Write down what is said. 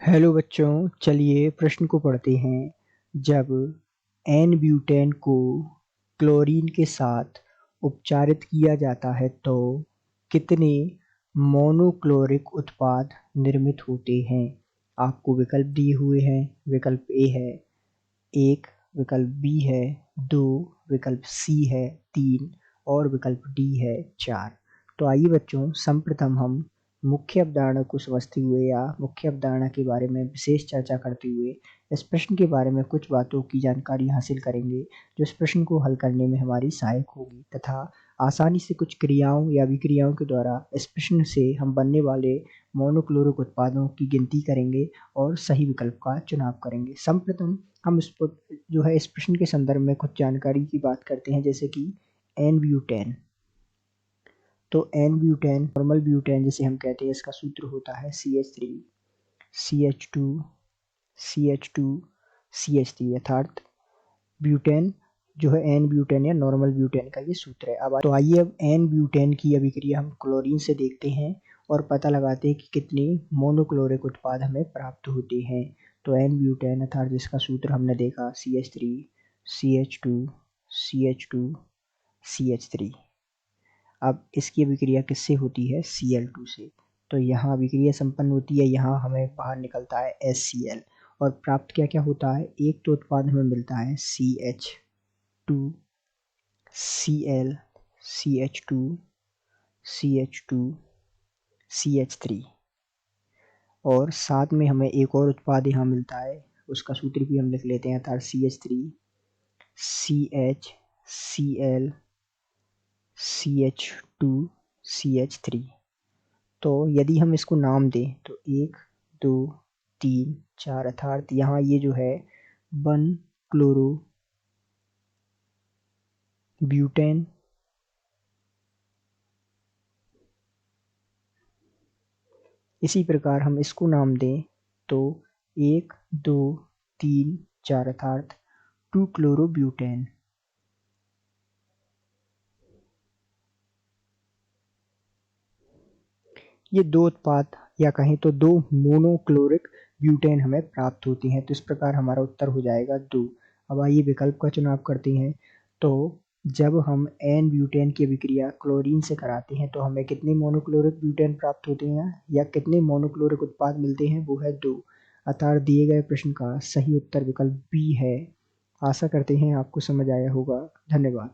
Hello बच्चों, चलिए प्रश्न को पढ़ते हैं। जब एन ब्यूटेन को क्लोरीन के साथ उपचारित किया जाता है तो कितने मोनोक्लोरिक उत्पाद निर्मित होते हैं? आपको विकल्प दिए हुए हैं। विकल्प ए है 1, विकल्प बी है 2, विकल्प सी है 3 और विकल्प डी है 4। तो आइए बच्चों, सर्वप्रथम हम मुख्य अवधारणा को समझते हुए या मुख्य अवधारणा के बारे में विशेष चर्चा करते हुए इस प्रश्न के बारे में कुछ बातों की जानकारी हासिल करेंगे जो इस प्रश्न को हल करने में हमारी सहायक होगी, तथा आसानी से कुछ क्रियाओं या विक्रियाओं के द्वारा इस प्रश्न से हम बनने वाले मोनोक्लोरिक उत्पादों की गिनती करेंगे और सही विकल्प का चुनाव करेंगे। सर्वप्रथम हम इस प्रश्न के संदर्भ में कुछ जानकारी की बात करते हैं, जैसे कि एन ब्यूटेन। तो एन ब्यूटेन, नॉर्मल ब्यूटेन जिसे हम कहते हैं, इसका सूत्र होता है CH3 CH2 CH2 CH3, अर्थात ब्यूटेन जो है एन ब्यूटेन या नॉर्मल ब्यूटेन का ये सूत्र है। अब आइए एन ब्यूटेन की अभिक्रिया हम क्लोरीन से देखते हैं और पता लगाते हैं कि कितने मोनोक्लोरिक उत्पाद हमें प्राप्त होते हैं। तो एन ब्यूटेन अर्थात जिसका सूत्र हमने देखा CH3 CH2 CH2 CH3। अब इसकी अभिक्रिया किससे होती है? Cl2 से। तो यहाँ अभिक्रिया संपन्न होती है, यहाँ हमें बाहर निकलता है HCl और प्राप्त क्या क्या होता है? एक तो उत्पाद हमें मिलता है CH2 Cl CH2 CH2 CH3 और साथ में हमें एक और उत्पाद यहाँ मिलता है, उसका सूत्र भी हम लिख लेते हैं, अर्थात CH3 CH Cl CH2 CH3। तो यदि हम इसको नाम दें तो 1 2 3 4, अर्थात यहाँ ये जो है 1 क्लोरो ब्यूटेन, इसी प्रकार हम इसको नाम दें तो 1 2 3 4, अर्थात 2 क्लोरो ब्यूटेन। ये दो उत्पाद या कहें तो दो मोनोक्लोरिक ब्यूटेन हमें प्राप्त होती हैं। तो इस प्रकार हमारा उत्तर हो जाएगा 2। अब आइए विकल्प का चुनाव करते हैं। तो जब हम एन ब्यूटेन की अभिक्रिया क्लोरीन से कराते हैं तो हमें कितने मोनोक्लोरिक ब्यूटेन प्राप्त होते हैं या कितने मोनोक्लोरिक उत्पाद मिलते हैं? वो है 2। अर्थात दिए गए प्रश्न का सही उत्तर विकल्प बी है। आशा करते हैं आपको समझ आया होगा। धन्यवाद।